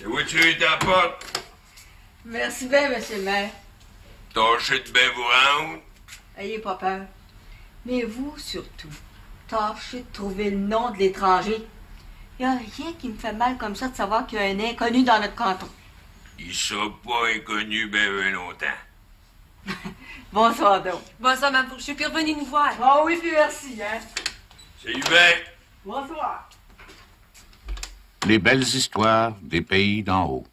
La voiture est à la porte. Merci bien, monsieur le maire. Tâchez de bien vous rendre. Ayez pas peur. Mais vous, surtout, tâchez de trouver le nom de l'étranger. Il n'y a rien qui me fait mal comme ça de savoir qu'il y a un inconnu dans notre canton. Il sera pas inconnu bien longtemps. Bonsoir, donc. Bonsoir, Mme Fourchu. Puis revenez nous voir. Ah oui, puis merci, hein. Salut bien. Bonsoir. Les belles histoires des pays d'en haut.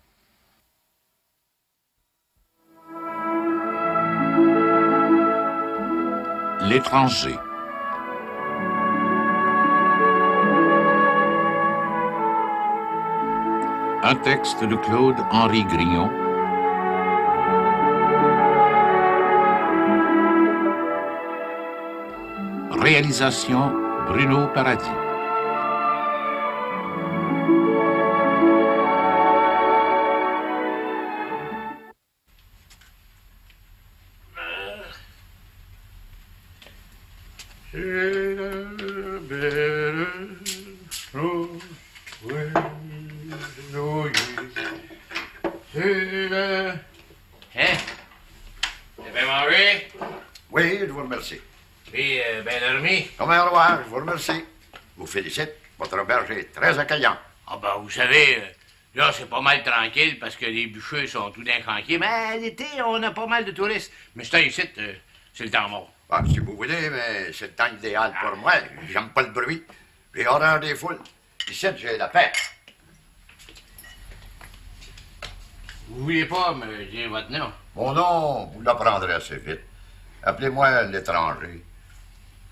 L'étranger. Un texte de Claude-Henri Grignon. Réalisation Bruno Paradis. Hein? T'as bien mangé? Oui, je vous remercie. Puis, bien dormi? Comme un roi, je vous remercie. Je vous félicite. Votre auberge est très accueillant. Ah ben, vous savez, là, c'est pas mal tranquille parce que les bûcheux sont tout d'un tranquilles. Mais l'été, on a pas mal de touristes. Mais c'est ici, c'est le temps mort. Ah, si vous voulez, mais c'est le temps idéal pour moi. J'aime pas le bruit. J'ai horreur des foules. Ici, j'ai la paix. Vous voulez pas me dire votre nom? Mon nom, vous l'apprendrez assez vite. Appelez-moi l'étranger.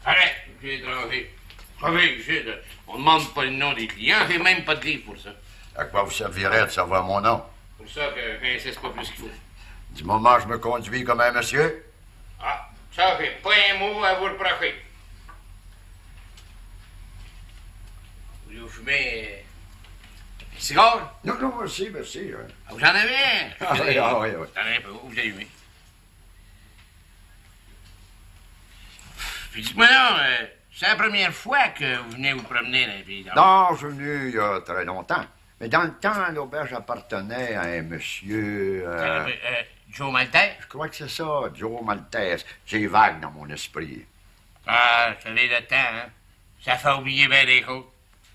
Arrête, j'ai étranger. Savez, ici, on demande pas le nom des clients, j'ai même pas de livre pour ça. À quoi vous servirait de savoir mon nom? Pour ça que j'insiste pas plus qu'il faut. Du moment où je me conduis comme un monsieur? Ah, ça fait pas un mot à vous reprocher. Vous fumez un cigare? Non, non, merci, merci. Hein. Ah, vous en avez un? Ah oui, ah oui, oui. T'en avez un peu, vous allumez. Puis dites-moi non, c'est la première fois que vous venez vous promener dans les pays d'en haut? Non, je suis venu il y a très longtemps. Mais dans le temps, l'auberge appartenait à un monsieur... Joe Maltais? Je crois que c'est ça, Joe Maltese. C'est vague dans mon esprit. Ah, vous savez, le temps, hein? Ça fait oublier bien des choses.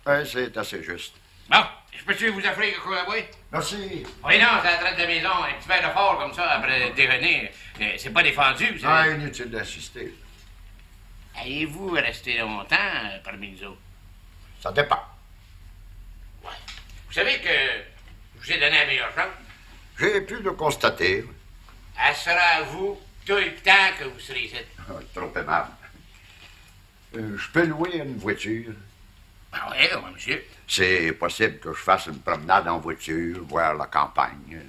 Oui, c'est assez juste. Bon, je peux-tu vous offrir quelque chose à boire? Merci. Oui, non, c'est à la traite de maison. Un petit verre de fort comme ça après le déjeuner. C'est pas défendu, vous savez. Ah, inutile d'insister. Allez-vous rester longtemps parmi nous autres? Ça dépend. Ouais. Vous savez que je vous ai donné la meilleure chance? J'ai pu le constater. Elle sera à vous tout le temps que vous serez ici. Ah, trop aimable. Je peux louer une voiture. Ah oui, monsieur. C'est possible que je fasse une promenade en voiture, voir la campagne.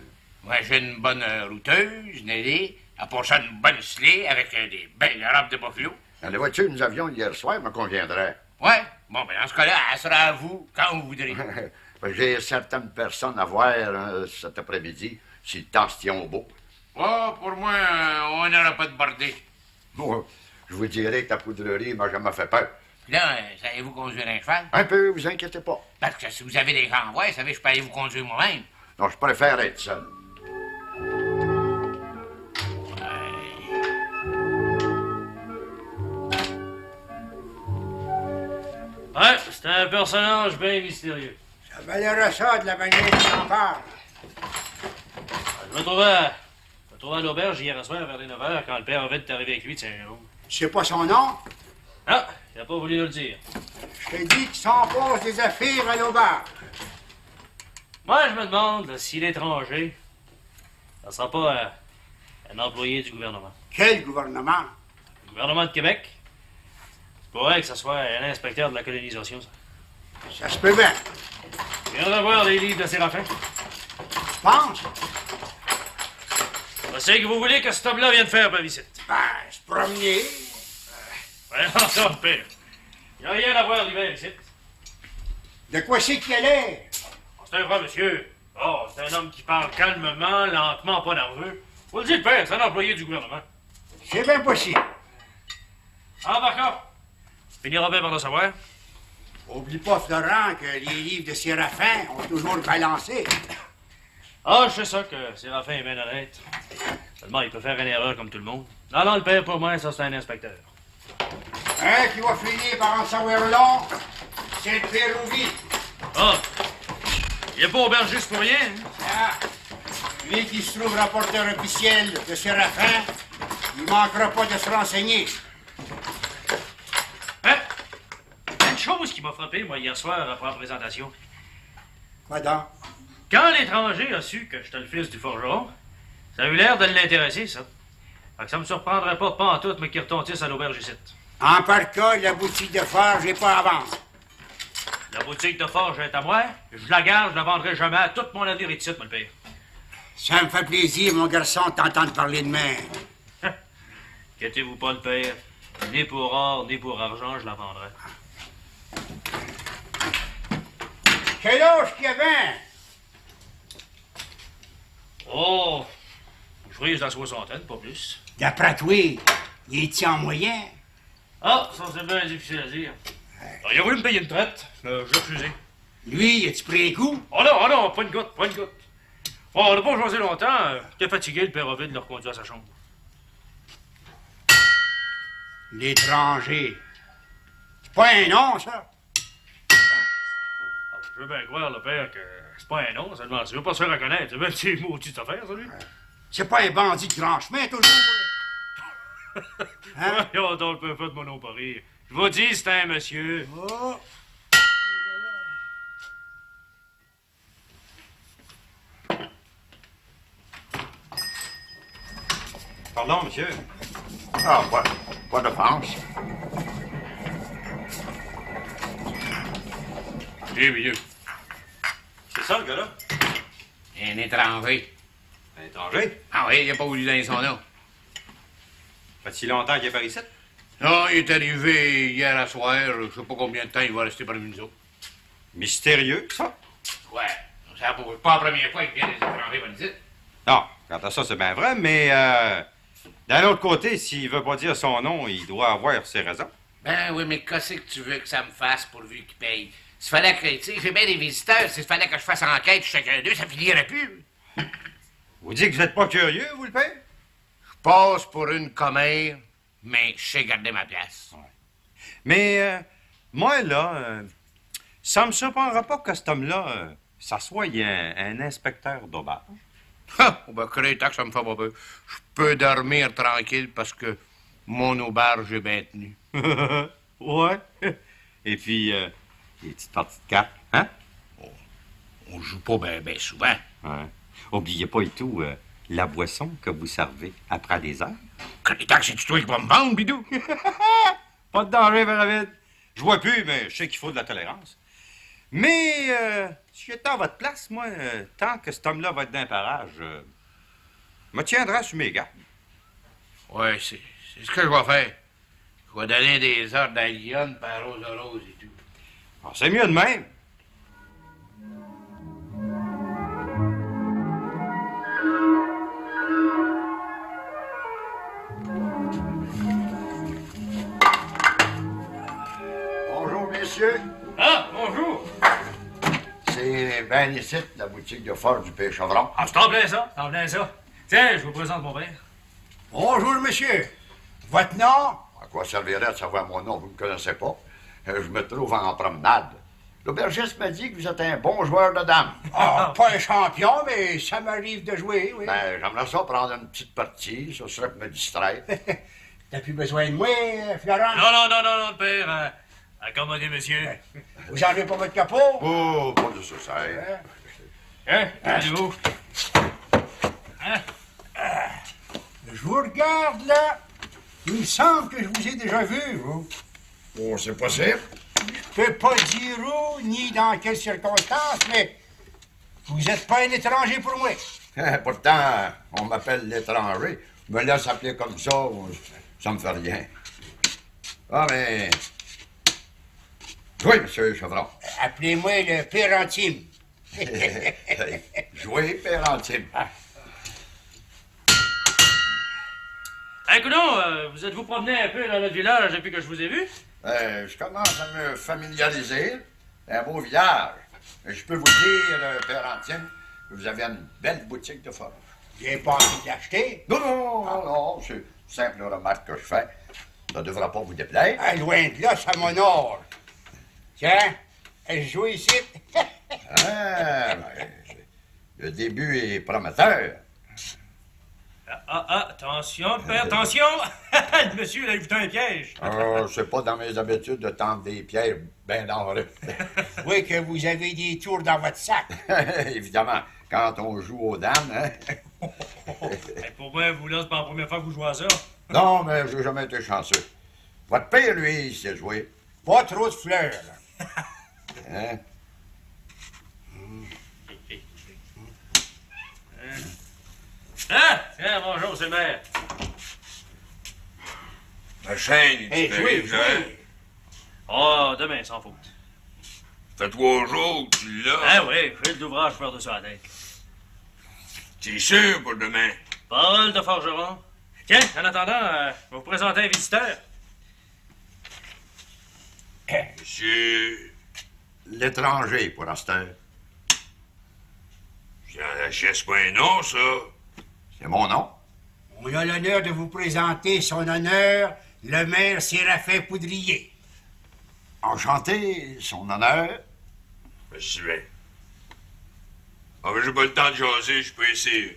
Moi, j'ai une bonne routeuse, Nelly. À part ça, une bonne slée avec des belles robes de buffalo. La voiture que nous avions hier soir me conviendrait. Ouais. Bon, ben dans ce cas-là, elle sera à vous quand vous voudrez. J'ai certaines personnes à voir cet après-midi, si le temps se tient au beau. Oh, pour moi, on n'aura pas de bordée. Bon, je vous dirais que la poudrerie m'a jamais fait peur. Puis là, savez-vous conduire un cheval? Un peu, vous inquiétez pas. Parce que si vous avez des renvois, vous savez, je peux aller vous conduire moi-même. Non, je préfère être seul. Ouais, c'est un personnage bien mystérieux. Ça valerait ça de la manière dont t'en parles. Je me trouvais à l'auberge hier soir vers les 9h quand le père Ovid est arrivé avec lui de Saint-Jérôme. Tu sais pas son nom? Ah, il a pas voulu nous le dire. Je t'ai dit qu'il s'en pose des affaires à l'auberge. Moi, je me demande là, si l'étranger, ça sera pas un employé du gouvernement. Quel gouvernement? Le gouvernement de Québec? C'est pourrait que ce soit un inspecteur de la colonisation, ça. Ça se peut bien. Je viens de voir les livres de Séraphin. Tu penses? C'est que vous voulez que cet homme-là vienne faire, ma visite. Ben, se promener. Ouais, encore pire. Il n'y a rien à voir l'hiver ici. De quoi c'est qu'il allait? C'est un vrai monsieur. Oh, c'est un homme qui parle calmement, lentement, pas nerveux. Vous le dites, père, c'est un employé du gouvernement. C'est bien possible. Ah, d'accord. Finira bien par le savoir. Oublie pas, Florent, que les livres de Séraphin ont toujours balancé. Ah, je sais ça que Séraphin est bien honnête. Seulement, il peut faire une erreur comme tout le monde. Non, non, le père, pour moi, ça, c'est un inspecteur. Un qui va finir par en savoir long, c'est le père Rouvi. Ah! Il est pas aubergiste pour rien, hein? Ah, lui qui se trouve rapporteur officiel de Séraphin, il manquera pas de se renseigner. Hein? Une chose qui m'a frappé, moi, hier soir, après la présentation. Quoi donc? Quand l'étranger a su que j'étais le fils du forgeron, ça a eu l'air de l'intéresser, ça. Fait que ça me surprendrait pas pantoute, mais qu'il retontisse à l'auberge ici. En par cas, la boutique de phare, j'ai pas à vendre. La boutique de forge est à moi. Je la garde, je la vendrai jamais à toute mon avenir ici, mon père. Ça me fait plaisir, mon garçon, de t'entendre parler de main. Inquiétez-vous pas, le père. Ni pour or, ni pour argent, je la vendrai. Quel âge qu'il y avait? Oh! Je frise la soixantaine, pas plus. D'après toi, il est-il en moyen? Ah, ça c'est bien difficile à dire. Il a voulu me payer une traite. Je l'ai refusé. Lui, as-tu pris un coup? Oh non, pas une goutte, pas une goutte. Oh, on n'a pas jasé longtemps. J'étais fatigué, le père Ovid l'a reconduit à sa chambre. L'étranger. C'est pas un nom, ça? Ah, je veux bien croire, le père, que c'est pas un nom, seulement. Tu veux pas se faire reconnaître. C'est bien une maudite affaire, ça, lui. C'est pas un bandit de grand chemin, toujours. Hein? Voyons donc, le père de mon nom pas rire. Je vous dis, c'est un monsieur. Oh. Pardon, monsieur. Ah, pas d'offense. Eh, vieux. C'est ça, le gars-là? Un étranger. Un étranger? Ah oui, il a pas voulu donner son nom. Fait-il longtemps qu'il est par ici? Non, il est arrivé hier à soir. Je sais pas combien de temps il va rester parmi nous autres. Mystérieux, ça? Ouais. C'est pas la première fois qu'il vient des étrangers par ici. Non, quant à ça, c'est bien vrai, mais d'un autre côté, s'il veut pas dire son nom, il doit avoir ses raisons. Ben oui, mais qu'est-ce que tu veux que ça me fasse pourvu qu'il paye? S'il fallait que, tu sais, j'ai bien des visiteurs, s'il fallait que je fasse enquête chacun d'eux, ça finirait plus. Vous dites que vous n'êtes pas curieux, vous, le père? Je passe pour une commère, mais je sais garder ma place. Mais, moi, là, ça me surprendra pas que cet homme-là, ça soit un inspecteur d'auberge. Ha! Ben, créer que ça me fait pas peur. Je peux dormir tranquille parce que mon auberge est bien tenue. Ouais. Et puis, les petites parties de cartes, hein? On joue pas ben souvent. Ouais. Oubliez pas et tout, la boisson que vous servez après les heures. Créer que c'est toi qui vas me vendre, bidou. Pas de danger, Véravide. Je vois plus, mais je sais qu'il faut de la tolérance. Mais, si j'étais à votre place, moi, tant que cet homme-là va être d'un parage, me tiendra sur mes gardes. Ouais, c'est ce que je vais faire. Je vais donner des ordres à Lyon par rose à rose et tout. Ah, c'est mieux de même. Bonjour, messieurs. Ah, bonjour. C'est ben ici, la boutique de forge du Père Chevron. Ah, c'est en plein ça, c'est en plein ça. Tiens, je vous présente mon père. Bonjour, monsieur. Votre nom? À quoi servirait de savoir mon nom? Vous ne me connaissez pas. Je me trouve en promenade. L'aubergiste m'a dit que vous êtes un bon joueur de dames. Ah, pas un champion, mais ça m'arrive de jouer, oui. Ben, j'aimerais ça prendre une petite partie. Ça serait pour me distraire. T'as plus besoin de moi, Florence? Non, le père. Accommodez, monsieur. Vous enlevez pas votre capot? Oh, pas de nécessaire. Hein? Allez-vous? Hein? Je vous regarde, là. Il me semble que je vous ai déjà vu, vous. Oh, c'est possible. Je peux pas dire où, ni dans quelles circonstances, mais vous êtes pas un étranger pour moi. Pourtant, on m'appelle l'étranger. Je me laisse appeler comme ça me fait rien. Ah, mais... Oui, monsieur Chevron. Appelez-moi le père intime. Jouez, père intime. Écoutez, vous êtes-vous promené un peu dans notre village depuis que je vous ai vu? Je commence à me familiariser. C'est un beau village. Je peux vous dire, père intime, Vous avez une belle boutique de forage. J'ai pas envie de l'acheter. Non, c'est une simple remarque que je fais. Ça ne devra pas vous déplaire. Ah, loin de là, ça m'honore. Tiens, elle joue ici. Ben, le début est prometteur. Attention, père, attention! Le monsieur, il a évité un piège. C'est pas dans mes habitudes de tendre des pierres bien denrées. Oui, que vous avez des tours dans votre sac. Évidemment, quand on joue aux dames, hein? Pour moi, vous là, c'est pas la première fois que vous jouez à ça. Non, mais j'ai jamais été chanceux. Votre père, lui, il sait jouer. Pas trop de fleurs, là. Hein? Ah! Tiens, bonjour, c'est le maire. Ma chaîne, Hey, tu jouez, jouez. Oh, demain, sans faute. Ça fait 3 jours que tu l'as. Ah oui, fil d'ouvrage faire de ça à la tête. T'es sûr pour demain? Parole de forgeron. Tiens, en attendant, je vais vous présenter un visiteur. Monsieur... L'étranger, pour l'instant. Jean Lachesse, pas un nom, ça. C'est mon nom. On a l'honneur de vous présenter son honneur, le maire Séraphin Poudrier. Enchanté, son honneur. Monsieur. Ah, mais j'ai pas le temps de jaser, je suis pas ici.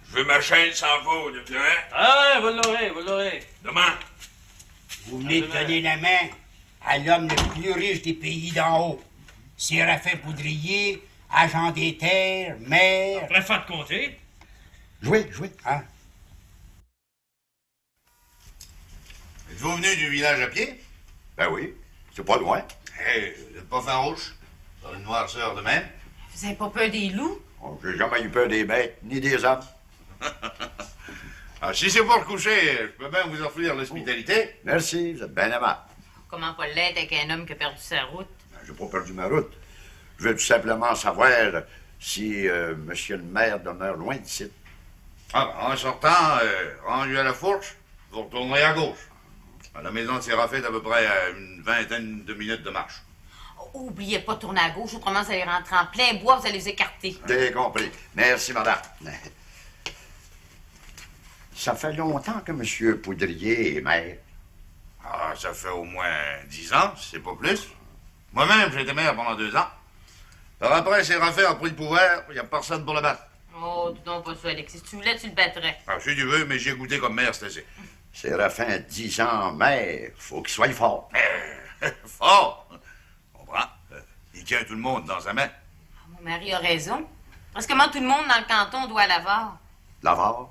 Je veux ma chaîne sans faute, hein? Ah, vous l'aurez, vous l'aurez. Demain. Vous venez de donner la main à l'homme le plus riche des pays d'en haut. Séraphin Poudrier, agent des terres, maire... Préfet de comté. Jouez. Hein? Êtes-vous venu du village à pied? Ben oui, c'est pas loin. Hey, vous n'êtes pas farouche? Dans une noirceur de même? Vous avez pas peur des loups? Oh, j'ai jamais eu peur des bêtes, ni des hommes. Ah, si c'est pour le coucher, je peux bien vous offrir l'hospitalité. Merci, vous êtes bien aimable. Comment pas l'être avec un homme qui a perdu sa route? Ben, j'ai pas perdu ma route. Je veux tout simplement savoir si monsieur le maire demeure loin d'ici. Ah, ben, en sortant, rendu à la fourche, vous retournerez à gauche. La maison de Séraphin est à peu près à une vingtaine de minutes de marche. Oh, oubliez pas de tourner à gauche, autrement vous allez rentrer en plein bois, vous allez vous écarter. J'ai compris. Merci, madame. Ça fait longtemps que monsieur Poudrier est maire. Ah, ça fait au moins 10 ans, si c'est pas plus. Moi-même, j'ai été maire pendant 2 ans. Par après, Séraphin a pris le pouvoir, il n'y a personne pour le battre. Oh, dis donc pas ça, Alexis. Si tu voulais, tu le battrais. Ah, si tu veux, mais j'ai goûté comme maire, c'est assez. Séraphin, 10 ans maire, faut qu'il soit fort. Fort! On comprend. Il tient tout le monde dans sa main. Mon mari a raison. Presque tout le monde dans le canton doit à Lavare. L'avare?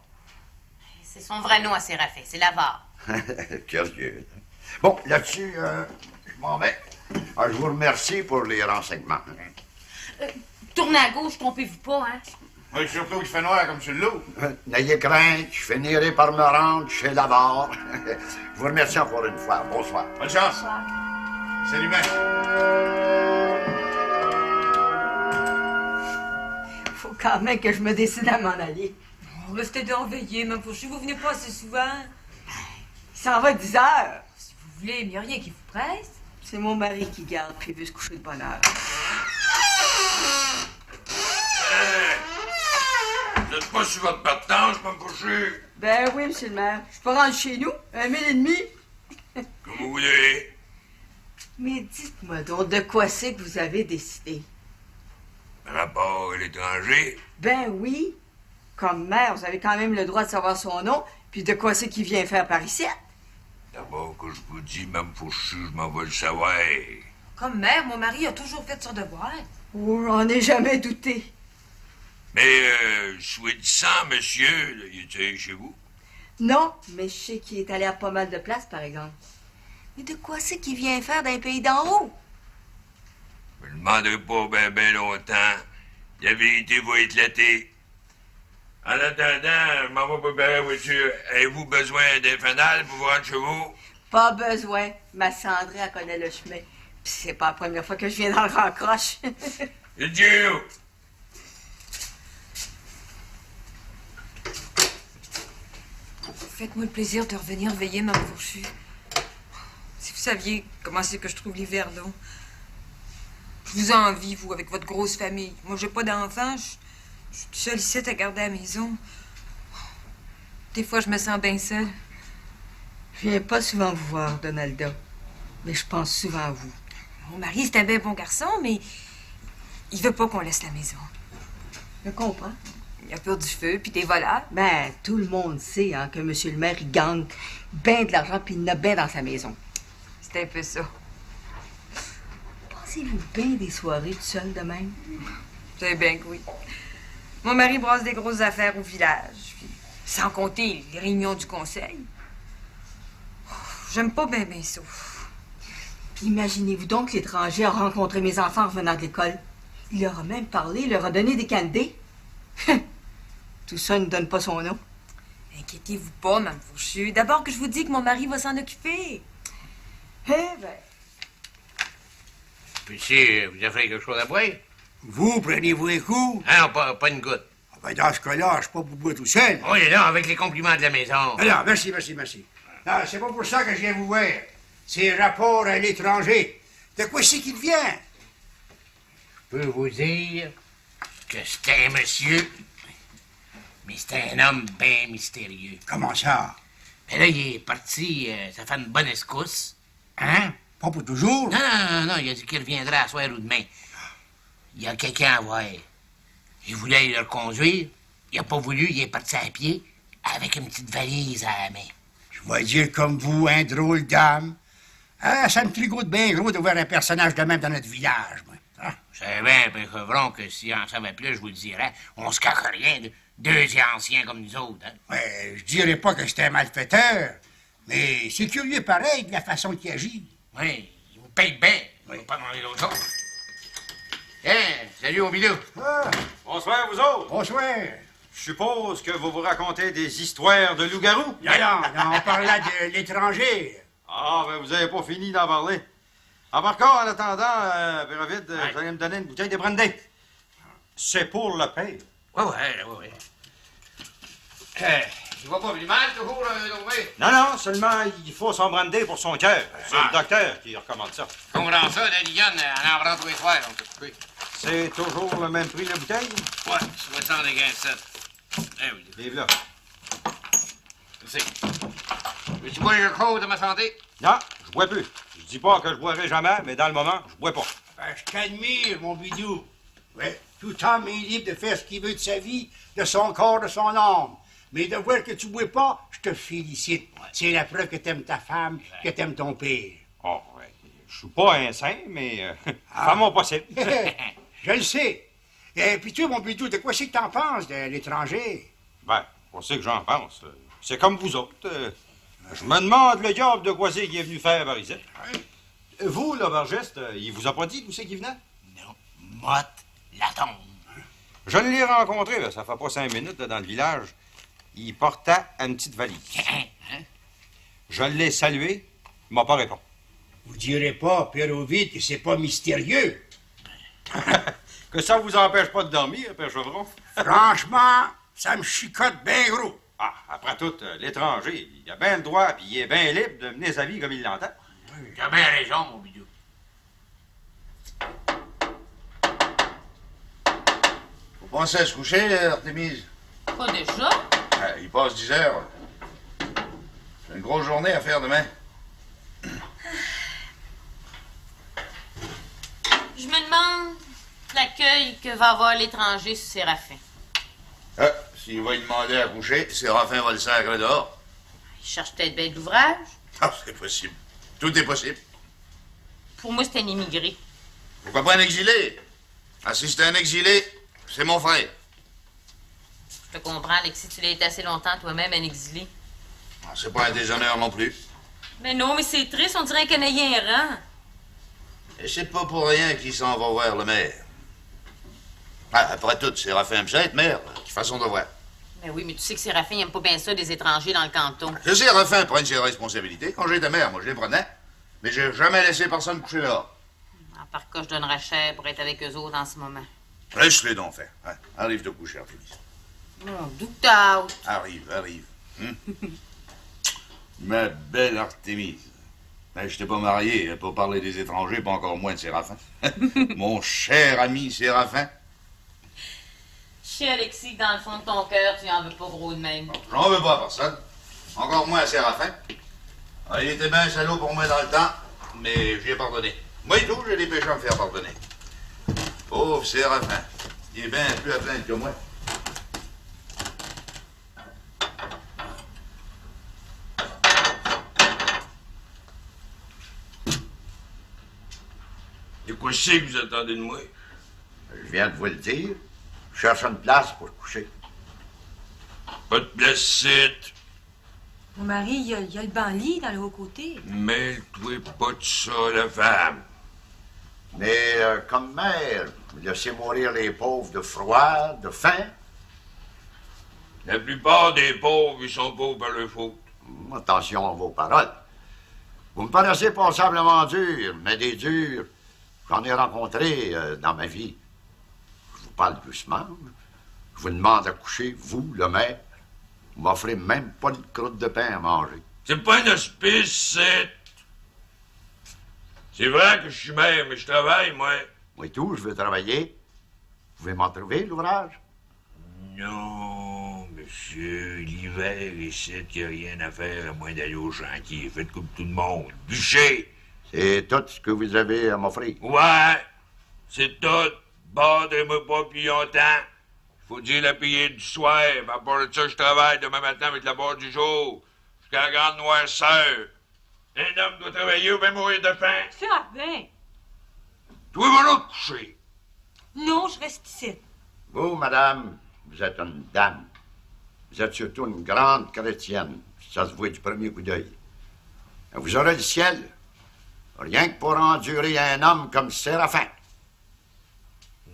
C'est son vrai nom à Séraphin, c'est Lavare. Curieux. Bon, là-dessus, je m'en vais. Ah, je vous remercie pour les renseignements. Tournez à gauche, trompez-vous pas, hein? Oui, surtout qu'il fait noir comme sur le loup. N'ayez crainte, je finirai par me rendre chez l'avare. Je vous remercie encore une fois. Bonsoir. Bonne chance. Salut, maître. Faut quand même que je me décide à m'en aller. Oh, restez donc veillés, Mme Fourchu, vous venez pas assez souvent. Il s'en va à 10 heures. Si vous voulez, il n'y a rien qui vous presse. C'est mon mari qui garde, puis il veut se coucher de bonne heure. Vous n'êtes pas sur votre partance, Mme Fourchu? Ben oui, monsieur le maire. Je peux rentrer chez nous, 1,5 Comme vous voulez. Mais dites-moi donc, de quoi c'est que vous avez décidé? Rapport à l'étranger? Ben oui. Comme maire, vous avez quand même le droit de savoir son nom, puis de quoi c'est qu'il vient faire par ici. D'abord que je vous dis, Mme Fourchu, je m'en vais le savoir. Comme mère, mon mari a toujours fait son devoir. Oh, j'en ai jamais douté. Mais, soi-disant, monsieur, là, il était chez vous? Non, mais je sais qu'il est allé à pas mal de places, par exemple. Mais de quoi c'est qu'il vient faire d'un pays d'en haut? Je me demanderai pas ben longtemps. La vérité va éclater. En attendant, je m'en vais préparer la voiture. Avez-vous besoin d'un fanal pour vous rendre chez vous? Pas besoin. Ma Sandrine, elle connaît le chemin. Puis c'est pas la première fois que je viens dans le raccroche. Dieu! Faites-moi le plaisir de revenir veiller, Mme Fourchu. Si vous saviez comment c'est que je trouve l'hiver long. Je vous envie, vous, avec votre grosse famille. Moi, j'ai pas d'enfants. Je Je suis seule ici à garder à la maison. Des fois, je me sens bien seule. Je viens pas souvent vous voir, Donalda, mais je pense souvent à vous. Mon mari, c'est un bien bon garçon, mais il veut pas qu'on laisse la maison. Je comprends. Il a peur du feu, puis des voleurs. Ben, tout le monde sait hein, que M. le maire, il gagne bien de l'argent, puis il en a bien dans sa maison. C'est un peu ça. Pensez-vous bien des soirées tout seul de même? C'est bien que oui. Mon mari brasse des grosses affaires au village, puis sans compter les réunions du conseil. J'aime pas bien ça. Imaginez-vous donc que l'étranger a rencontré mes enfants en revenant de l'école. Il leur a même parlé, il leur a donné des candés. Tout ça ne donne pas son nom. Inquiétez-vous pas, Mme Fourchu. D'abord que je vous dis que mon mari va s'en occuper. Eh ben... Puis si vous avez quelque chose à boire? Vous, prenez-vous un coup? Ah non, pas une goutte. Ah ben, dans ce cas-là, je suis pas pour boire tout seul. Oui, non, avec les compliments de la maison. Alors, merci. Non, c'est pas pour ça que je viens vous voir. C'est rapport à l'étranger. De quoi c'est qu'il vient? Je peux vous dire que c'est un monsieur, mais c'est un homme bien mystérieux. Comment ça? Mais là, il est parti, ça fait une bonne escousse. Hein? Pas pour toujours? Non, il a dit qu'il reviendra à soir ou demain. Il y a quelqu'un à voir. Il voulait le reconduire. Il a pas voulu, il est parti à pied avec une petite valise à la main. Je vais dire comme vous, un drôle d'âme. Ah, ça me trigote bien gros de voir un personnage de même dans notre village, moi. Ah. Je savais bien, Père Chevron, que si on savait plus, je vous le dirais, on se cache rien de deux anciens comme nous autres. Hein? Ouais, je dirais pas que c'était un malfaiteur, mais c'est curieux pareil de la façon qu'il agit. Oui, il vous paye bien. Il va pas demander l'autre chose. Salut, mon bidou. Ah. Bonsoir, vous autres. Bonsoir. Je suppose que vous vous racontez des histoires de loups-garous. Non, on parlait de l'étranger. Ah, ben vous avez pas fini d'en parler. Ah, par contre, en attendant, Père Ovid, vous allez me donner une bouteille de brandy. C'est pour le père. Oui. Tu vas pas plus mal, toujours, Louis? Non, seulement il faut son brandy pour son cœur. C'est le docteur qui recommande ça. Comprends ça, la Lionne, en prend tous les soirs, on s'est coupé. C'est toujours le même prix, la bouteille? Ouais, 75. Oui. Vive là. C'est. Veux-tu boire quelque chose de ma santé? Non, je bois plus. Je dis pas que je boirai jamais, mais dans le moment, je bois pas. Ben, je t'admire, mon bidou. Ouais, tout homme est libre de faire ce qu'il veut de sa vie, de son corps, de son âme. Mais de voir que tu bois pas, je te félicite. Ouais. C'est la preuve que t'aimes ta femme, que t'aimes ton père. Oh, ouais. Je suis pas un saint, mais fais mon possible. Je le sais. Et puis toi, mon bidou, de quoi c'est que t'en penses de l'étranger? Ben, on sait que j'en pense. C'est comme vous autres. Je me demande le diable de quoi c'est qu'il est venu faire par ici. Vous, l'aubergiste, il vous a pas dit d'où c'est qu'il venait? Non. Motte la tombe. Je l'ai rencontré, là, ça fait pas 5 minutes, là, dans le village. Il portait une petite valise. Je l'ai salué, il m'a pas répondu. Vous direz pas, Père Ovid, que c'est pas mystérieux? Que ça vous empêche pas de dormir, Père Chevron? Franchement, ça me chicote bien gros. Ah, après tout, l'étranger, il a bien le droit, puis il est bien libre de mener sa vie comme il l'entend. Tu as bien raison, mon bidou. Vous pensez à se coucher, Artémise? Pas déjà? Il passe 10 heures. J'ai une grosse journée à faire demain. Je me demande l'accueil que va avoir l'étranger sur Séraphin. S'il va lui demander à coucher, Séraphin va le sacrer dehors. Il cherche peut-être bien de l'ouvrage. Ah, c'est possible. Tout est possible. Pour moi, c'est un immigré. Pourquoi pas un exilé? Ah, si c'est un exilé, c'est mon frère. Je te comprends, Alexis, tu l'as été assez longtemps toi-même, un exilé. Ah, c'est pas un déshonneur non plus. Mais non, mais c'est triste, on dirait un Canadien errant. Et c'est pas pour rien qu'il s'en va voir le maire. Ah, après tout, Séraphin aime ça être maire, qui fasse son devoir. Mais oui, mais tu sais que Séraphin n'aime pas bien ça des étrangers dans le canton. Que Séraphin prenne ses responsabilités. Quand j'étais maire, moi, je les prenais. Mais j'ai jamais laissé personne coucher dehors. À part que je donnerais cher pour être avec eux autres en ce moment. Laisse-les donc faire. Hein? Arrive de coucher, Artémise. Non, doute out. Arrive. Ma belle Artémise. Ben, je t'ai pas marié pour parler des étrangers, pas encore moins de Séraphin. Mon cher ami Séraphin. Je sais, Alexis, que dans le fond de ton cœur, tu en veux pas gros de même. J'en veux pas à personne. Encore moins à Séraphin. Ah, il était bien salaud pour moi dans le temps, mais je lui ai pardonné. Moi et tout, j'ai des péchés à me faire pardonner. Pauvre Séraphin. Il est bien plus à plaindre que moi. De quoi c'est que vous attendez de moi? Je viens de vous le dire. Je cherche une place pour coucher. Pas de place ici. Mon mari, il y a le banc-lit dans le haut côté. Mêle-toi pas de ça, la femme. Mais comme mère, vous laissez mourir les pauvres de froid, de faim. La plupart des pauvres, ils sont pauvres par leur faute. Attention à vos paroles. Vous me paraissez passablement dur, mais des durs, j'en ai rencontré dans ma vie. Je vous parle doucement. Je vous demande à coucher, vous, le maire. Vous m'offrez même pas une croûte de pain à manger. C'est pas un hospice, c'est vrai que je suis maire, mais je travaille, moi. Moi et tout, je veux travailler. Vous pouvez m'en trouver, l'ouvrage? Non, monsieur, l'hiver, ici, qu'il n'y a rien à faire à moins d'aller au chantier. Faites comme tout le monde. Bûcher! C'est tout ce que vous avez à m'offrir. Ouais, c'est tout. Bardez-moi pas plus longtemps. Faut dire la prière du soir. À part de ça, je travaille demain matin avec la barre du jour. Jusqu'à la grande noirceur. Un homme doit travailler ou bien mourir de faim. Séraphin! Toi, va là te coucher. Non, je reste ici. Vous, madame, vous êtes une dame. Vous êtes surtout une grande chrétienne. Ça se voit du premier coup d'œil. Vous aurez le ciel. Rien que pour endurer un homme comme Séraphin.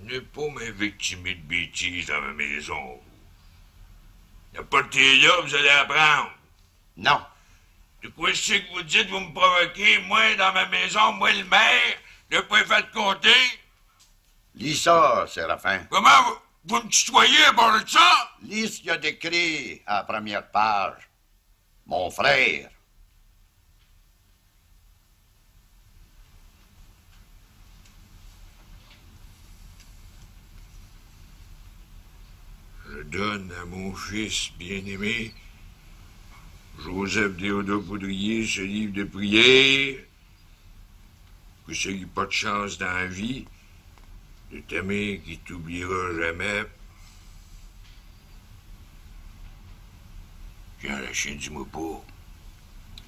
Ne pas m'invectimer de bêtises dans ma maison, vous. La portée là, vous allez apprendre. Non. De quoi c'est que vous dites, vous me provoquez, moi, dans ma maison, moi, le maire, le préfet de comté? Lis ça, Séraphin. Comment vous me tutoyez à part de ça? Lis ce qu'il y a décrit à la première page. Mon frère. Je donne à mon fils bien-aimé, Joseph Théodore Poudrier, ce livre de prière, que ça n'ait pas de chance dans la vie, de ta mère qui t'oubliera jamais. Viens, la chienne, dis-moi pas.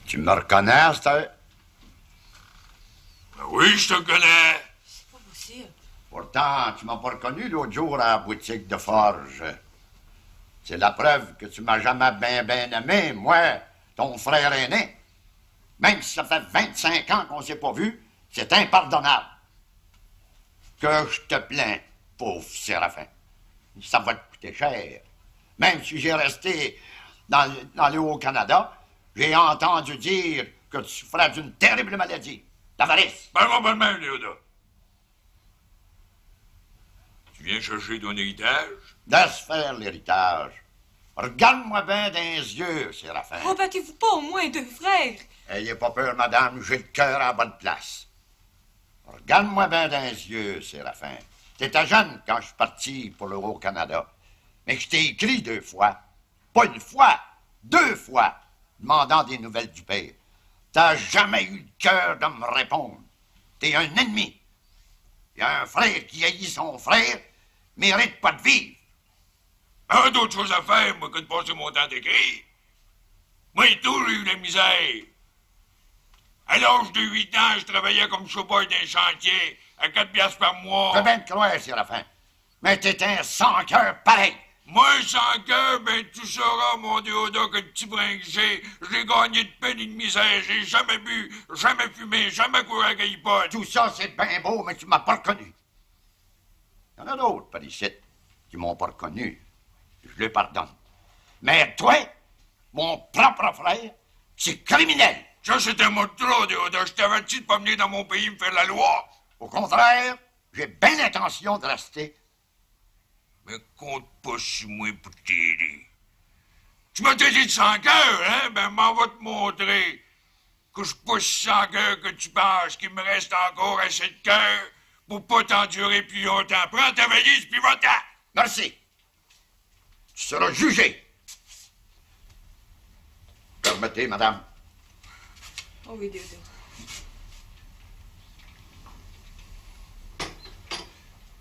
Tu me reconnais, c'est? Ben oui, je te connais. C'est pas possible. Pourtant, tu m'as pas reconnu l'autre jour à la boutique de forge. C'est la preuve que tu m'as jamais bien aimé, moi, ton frère aîné. Même si ça fait 25 ans qu'on s'est pas vu, c'est impardonnable. Que je te plains, pauvre Séraphin. Ça va te coûter cher. Même si j'ai resté dans le Haut-Canada, j'ai entendu dire que tu souffrais d'une terrible maladie, l'avarice. Parle-moi pas de même, Léoda. Tu viens chercher ton héritage? Laisse faire l'héritage. Regarde-moi bien dans les yeux, Séraphin. Oh, battez-vous pas au moins deux frères. Ayez pas peur, madame, j'ai le cœur à la bonne place. Regarde-moi bien dans les yeux, Séraphin. T'étais jeune quand je suis parti pour le Haut-Canada. Mais je t'ai écrit 2 fois. Pas une fois, 2 fois, demandant des nouvelles du père. T'as jamais eu le cœur de me répondre. T'es un ennemi. Il y a un frère qui haït son frère, mérite pas de vivre. Un d'autres choses à faire, moi, que de passer mon temps d'écrire. Moi et tout, j'ai eu la misère. À l'âge de 8 ans, je travaillais comme chauffeur d'un chantier, à 4 piastres par mois. Je veux bien te croire, Séraphin. Mais t'es un sans-cœur pareil. Moi, sans cœur, ben, tu sauras, mon Théodore, que le petit brin que j'ai gagné de peine et de misère. J'ai jamais bu, jamais fumé, jamais couru à Gaïpod. Tout ça, c'est bien beau, mais tu m'as pas reconnu. Il y en a d'autres par ici qui m'ont pas reconnu. Je les pardonne. Mais toi, mon propre frère, c'est criminel. Ça, c'était mon trop, Théodore. Je t'avertis de pas venir dans mon pays me faire la loi. Au contraire, j'ai bien l'intention de rester. Mais compte pas sur moi pour t'aider. Tu m'as dit de sans cœur, hein? Ben, m'en va te montrer que je suis pas si sans cœur que tu penses, qu'il me reste encore assez de cœur pour pas t'endurer plus longtemps. Prends ta valise puis va-t'en. Merci. Tu seras jugé. Permettez, madame. Oh oui, Déodat.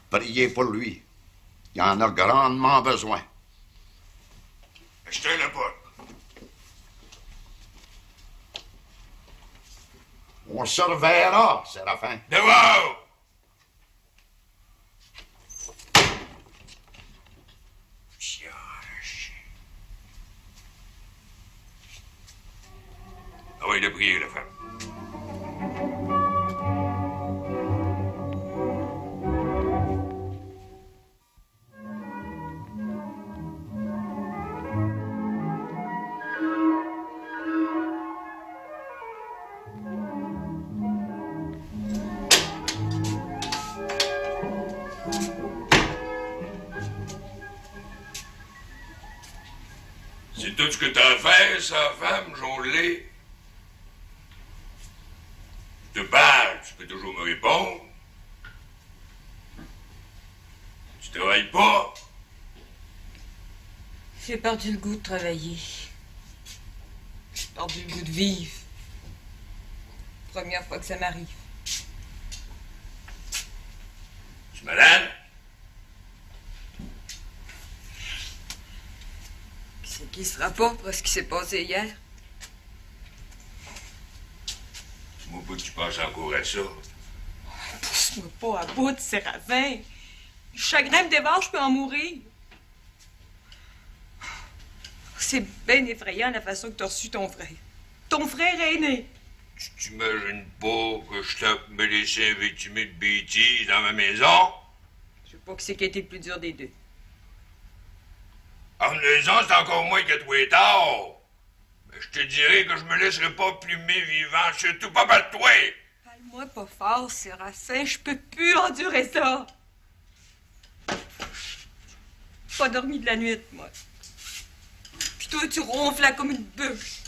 Priez pour lui. Il en a grandement besoin. Achetez la porte. On se reverra, Séraphin. Dehors! Ah oui, il a prié, la femme. C'est tout ce que t'as à faire, sa femme, jonglée? Je te parle, tu peux toujours me répondre. Tu travailles pas? J'ai perdu le goût de travailler. J'ai perdu le goût de vivre. Première fois que ça m'arrive. Tu es malade? C'est qui se rapporte à ce qui s'est passé hier? Dis-moi pas que tu penses encore à ça. Pousse-moi pas à bout, Séraphin. Le chagrin me dévore, je peux en mourir. C'est bien effrayant la façon que t'as reçu ton frère. Ton frère aîné. Tu t'imagines pas que je tape me laisser invectiver de bêtises dans ma maison? Je sais pas qui c'est qui a été le plus dur des deux. En maison, c'est encore moins que toi et tard. Mais je te dirais que je me laisserai pas plumer vivant, surtout pas par toi. Parle-moi pas fort, Séraphin, je peux plus endurer ça. Pas dormi de la nuit, moi. Puis toi, tu ronfles là comme une bûche.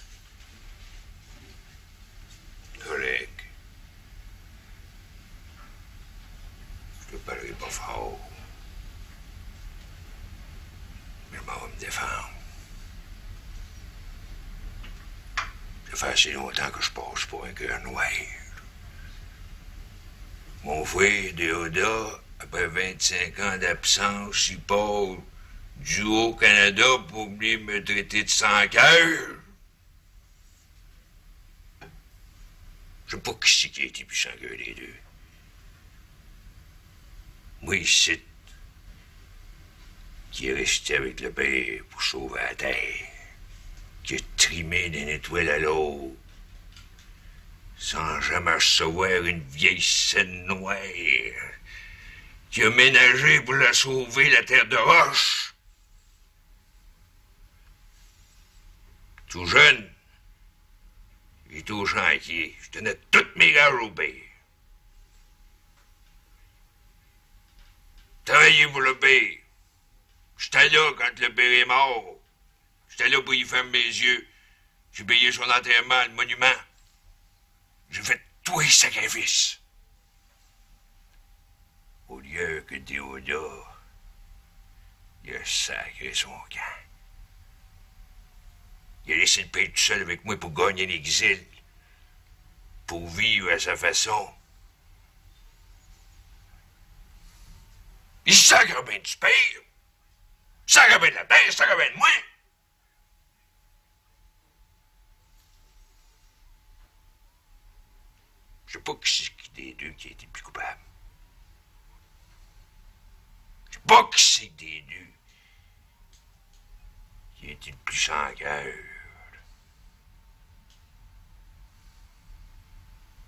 Correct. Je te parlerai pas fort. Mais je m'en vais me défendre. Ça fait assez longtemps que je passe pour un cœur noir. Mon frère, Déodat, après 25 ans d'absence, il part du Haut-Canada pour venir me traiter de sans-cœur. Je sais pas qui c'est qui a été plus sans-cœur des deux. Moi, ici, qui est resté avec le père pour sauver la terre, qui a trimé d'une étoile à l'autre, sans jamais recevoir une vieille scène noire, qui a ménagé pour la sauver la terre de roche. Tout jeune, j'étais au chantier, je tenais toutes mes gages au père. Travailler pour le père. J'étais là quand le père est mort. J'étais là pour y fermer mes yeux. J'ai payé son enterrement, le monument. J'ai fait tous les sacrifices. Au lieu que Déodat, il a sacré son camp. Il a laissé le père tout seul avec moi pour gagner l'exil. Pour vivre à sa façon. Il sacre bien du père. Sacre bien de la terre, sacre bien de moi. Je sais pas qui c'est des deux qui a été le plus coupable. Je sais pas qui c'est des deux qui a été le plus sans cœur.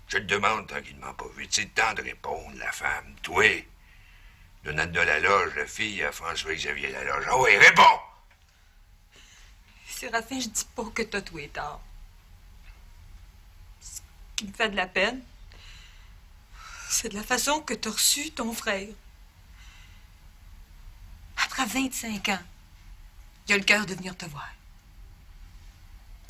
Je te demande tranquillement pas vite. C'est le temps de répondre, la femme. Toi, Donald de la Loge, la fille à François-Xavier Laloge. Ah oui, réponds! Séraphin, je dis pas que t'as tout est tort. Ce qui me fait de la peine, c'est de la façon que t'as reçu ton frère. Après 25 ans, il a le cœur de venir te voir.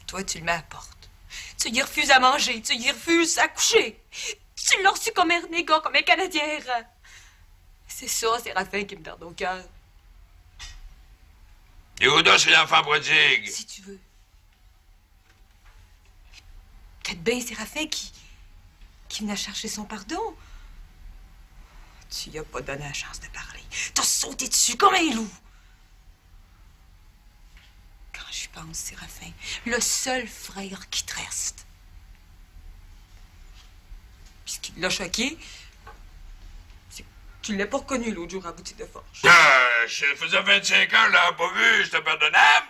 Toi, tu le mets à la porte. Tu y refuses à manger, tu y refuses à coucher. Tu l'as reçu comme un renégat, comme un Canadien errant. C'est ça, Séraphin, qui me perd au cœur. Théodore, c'est l'enfant prodigue. Si tu veux. Peut-être bien Séraphin qui venait chercher son pardon. Tu lui as pas donné la chance de parler. T'as sauté dessus comme un loup. Quand j'y pense, Séraphin, le seul frère qui te reste. Puis ce qui l'a choqué, c'est que tu l'as pas reconnu l'autre jour à la boutique de forge. Je faisais 25 ans, je l'avais pas vu, c'était pardonnable.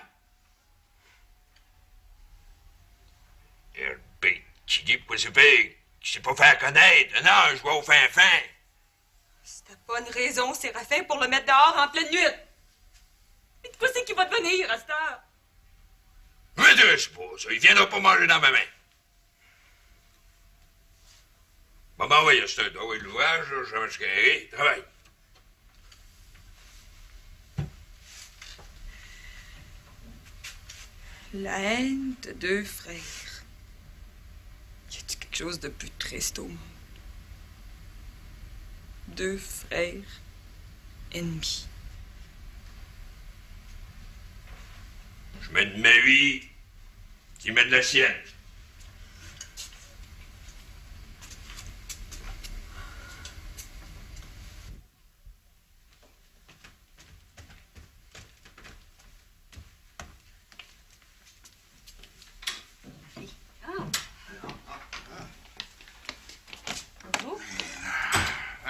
Ben, qui dit que c'est fait, qui s'est pas fait connaître. Non, je vois au fin. C'était pas une raison, Séraphin, pour le mettre dehors en pleine nuit. Et de quoi c'est qu'il va devenir à cette heure? Je sais pas, ça. Il viendra pas manger dans ma main. Maman, oui, c'est un doigt de l'ouvrage, je vais carré, travaille. La haine de deux frères. Y a-t-il quelque chose de plus triste au monde? Deux frères ennemis. Je mets de ma vie, tu mets de la sienne.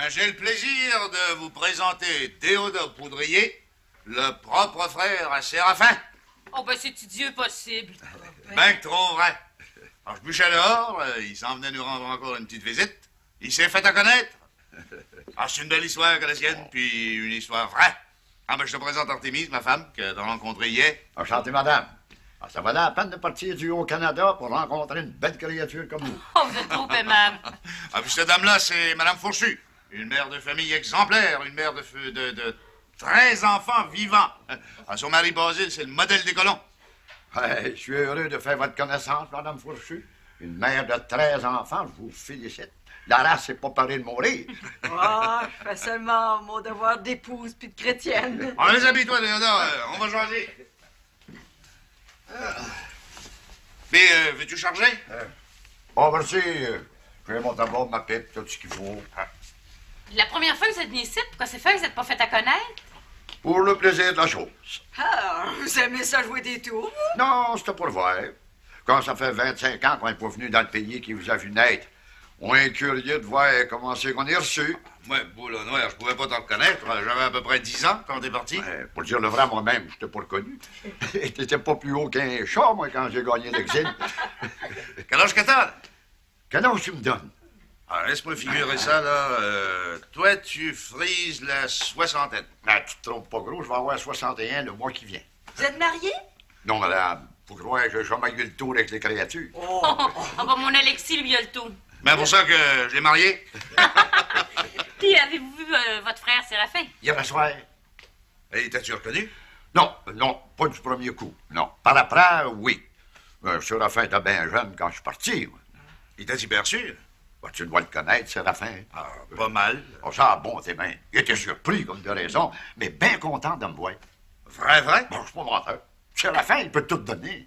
J'ai le plaisir de vous présenter Théodore Poudrier, le propre frère à Séraphin. Oh, ben, c'est Dieu possible. Ben que trop vrai. Alors, je bûchais dehors, il s'en venait nous rendre encore une petite visite. Il s'est fait à connaître. Alors, c'est une belle histoire que la sienne, puis une histoire vraie. Ah, ben, je te présente Artémise, ma femme, que t'as rencontrée hier. Enchanté, madame. Ah, ça valait la peine de partir du Haut-Canada pour rencontrer une belle créature comme vous. Oh, vous êtes trop aimable. Ah, puis cette dame-là, c'est Madame Fourchu. Une mère de famille exemplaire, une mère de 13 enfants vivants. Ah, son mari Basile, c'est le modèle des colons. Je suis heureux de faire votre connaissance, Madame Fourchu. Une mère de 13 enfants, je vous félicite. La race n'est pas parée de mourir. Je fais seulement mon devoir d'épouse puis de chrétienne. Allez, habille-toi, Théodore, on va changer. Mais, veux-tu charger? Merci. J'ai mon tabac, ma pipe, tout ce qu'il faut. La première fois que vous êtes venus ici, pourquoi c'est fait que vous n'êtes pas fait à connaître? Pour le plaisir de la chose. Ah, vous aimez ça jouer des tours? Non, c'était pour le voir. Quand ça fait 25 ans qu'on n'est pas venu dans le pays qui vous a vu naître, on est curieux de voir comment c'est qu'on est reçu. Moi, boule noire, je pouvais pas t'en reconnaître. J'avais à peu près 10 ans quand t'es parti. Pour dire le vrai, moi-même, je t'ai pas reconnu. T'étais pas plus haut qu'un chat, moi, quand j'ai gagné l'exil. Quel âge que t'as? Quel âge tu me donnes? Ah, laisse-moi figurer ça, là. Toi, tu frises la soixantaine. Ah, tu te trompes pas gros, je vais avoir 61 le mois qui vient. Vous êtes marié? Non, madame. Pour croire que j'ai jamais eu le tour avec les créatures. Mon Alexis, lui, a le tout. Ben, pour ça que je l'ai marié. Puis, avez-vous vu votre frère Séraphin? Hier soir. Et t'as-tu reconnu? Non, pas du premier coup. Non. Par après, oui. Séraphin était bien jeune quand je suis parti. Il t'a-tu perçu? Tu dois le connaître, Séraphin. Ah, pas mal. Ça a bon, tes mains. Il était surpris, comme de raison, mais bien content de me voir. Vrai? Bon, je suis pas menteur. Séraphin, il peut tout donner.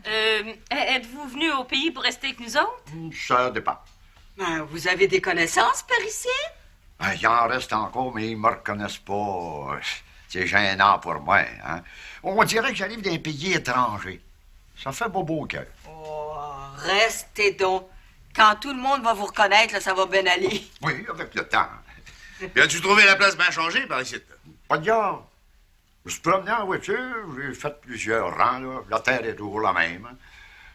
Êtes-vous venu au pays pour rester avec nous autres? Ça dépend. Vous avez des connaissances par ici? Il en reste encore, mais ils me reconnaissent pas. C'est gênant pour moi. Hein? On dirait que j'arrive d'un pays étranger. Ça fait bobo au cœur. Restez donc. Quand tout le monde va vous reconnaître, là, ça va bien aller. Oui, avec le temps. Et as-tu trouvé la place bien changée par ici? Pas de gare. Je me suis promené en voiture, j'ai fait plusieurs rangs, là. La terre est toujours la même.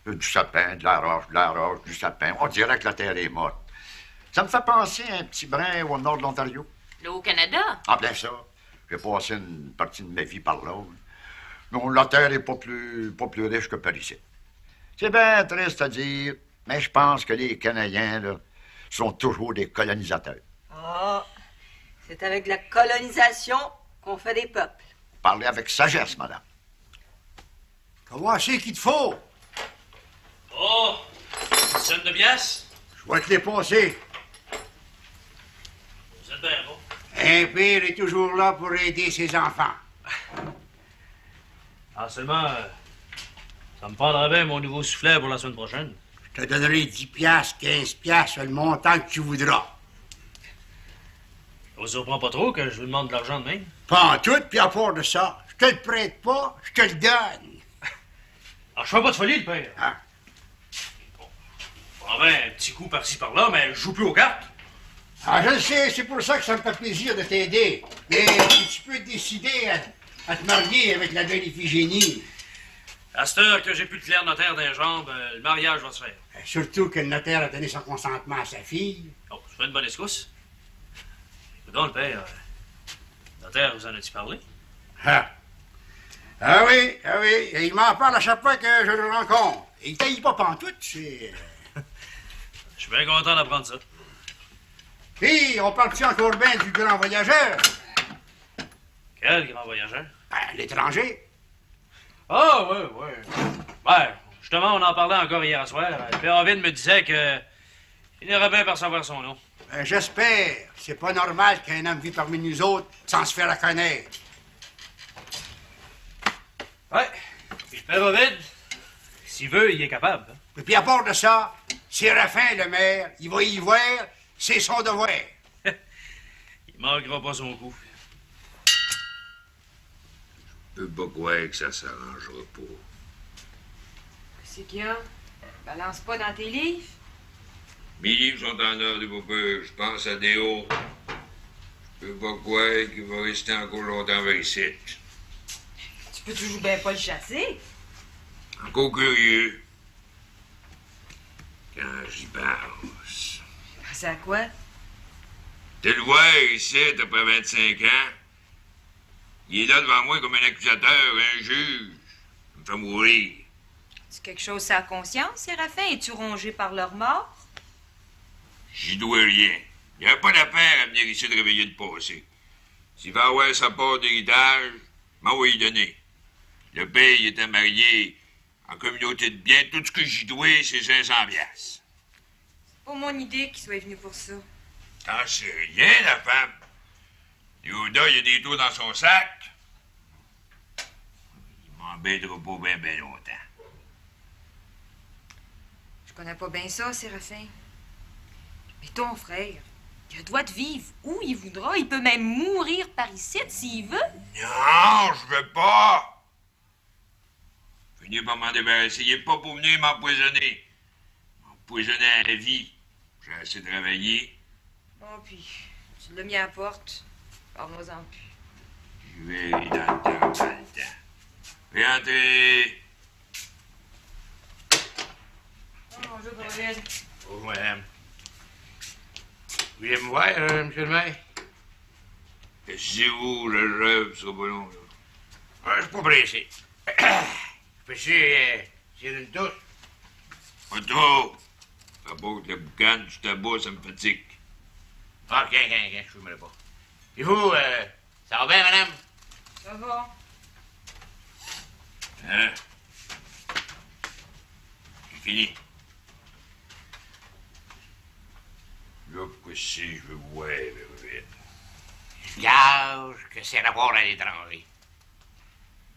Du sapin, de la roche, du sapin. On dirait que la terre est morte. Ça me fait penser à un petit brin au nord de l'Ontario. Le Haut-Canada? En plein ça. J'ai passé une partie de ma vie par là. Non, la terre est pas plus riche que par ici. C'est bien triste à dire, mais je pense que les Canadiens, là, sont toujours des colonisateurs. C'est avec la colonisation qu'on fait des peuples. Parlez avec sagesse, madame. Comment c'est qu'il te faut? Oh! Une scène de pièces? Je vais te les passer. Vous êtes bien bon. Un père est toujours là pour aider ses enfants. Ah, seulement, ça me prendrait bien mon nouveau soufflet pour la semaine prochaine. Je te donnerai 10 piastres, 15 piastres, le montant que tu voudras. Ça vous surprend pas trop que je vous demande de l'argent demain? Pas en tout, puis à part de ça, je te le prête pas, je te le donne. Alors, je fais pas de folie, le père. Hein? Ah ben, un petit coup par-ci par-là, mais je joue plus aux cartes. Ah, je le sais, c'est pour ça que ça me fait plaisir de t'aider. Mais tu peux décider à te marier avec la belle Iphigénie. À cette heure que j'ai plus de clerc notaire dans les jambes, le mariage va se faire. Surtout que le notaire a donné son consentement à sa fille. Oh, je fais une bonne escousse. Écoute donc, le père, le notaire, vous en a-t-il parlé? Ah. Ah oui, et il m'en parle à chaque fois que je le rencontre. Il taille pas pantoute, c'est... Je suis bien content d'apprendre ça. Puis, on parle-tu encore bien du grand voyageur? Quel grand voyageur? Ben, l'étranger. Ah, ouais. Ben, justement, on en parlait encore hier soir. Le père Ovid me disait que il irait bien percevoir son nom. Ben, j'espère. C'est pas normal qu'un homme vit parmi nous autres sans se faire reconnaître. Ouais. Puis le père Ovid, s'il veut, il est capable. Hein? Et puis, à part de ça, Séraphin, le maire, il va y voir, c'est son devoir. Il manquera pas son coup. Je peux pas croire que ça s'arrangera pas. Qu'est-ce qu'il y a? Balance pas dans tes livres. Mes livres sont en ordre, papa. Je pense à Déo. Je peux pas croire qu'il va rester encore longtemps vers ici. Tu peux toujours bien pas le chasser. Encore curieux. Quand j'y pense. Pensez à quoi? Tu le vois ici, après 25 ans. Il est là devant moi comme un accusateur, un juge. Il me fait mourir. Tu quelque chose sur la conscience, Séraphin? Es-tu rongé par leur mort? J'y dois rien. Il n'y a pas d'affaire à venir ici de réveiller le passé. S'il va avoir sa part d'héritage, m'en va y donner. Le père, il était marié en communauté de biens. Tout ce que j'y dois, c'est 500 piastres. C'est pas mon idée qu'il soit venu pour ça. T'en sais rien, la femme. Yoda, il y a des trous dans son sac. Il m'embêtera pas bien longtemps. Je connais pas bien ça, Séraphin. Mais ton frère, il a le droit de vivre où il voudra. Il peut même mourir par ici s'il veut. Non, je veux pas. Finis par m'en débarrasser. Il est pas pour venir m'empoisonner. M'empoisonner à la vie. J'ai assez travaillé. Bon, puis, tu l'as mis à la porte. Parle-moi-en plus. Je vais dans le temps. Rentrez. Bonjour, David. Oh, madame. Vous voulez me voir, monsieur le maire? C'est vous, le rêve, sera pas long, là. Ah, je suis pas pressé. Peux-tu tirer une touche? Pas trop. À part que la boucane, du tabac, ça me fatigue. Ah, OK, je fumerai pas. Et vous, ça va bien, madame? Ça va. Hein? C'est fini. Là, pourquoi si je veux voir, vite. Je gage que c'est rapport à l'étranger.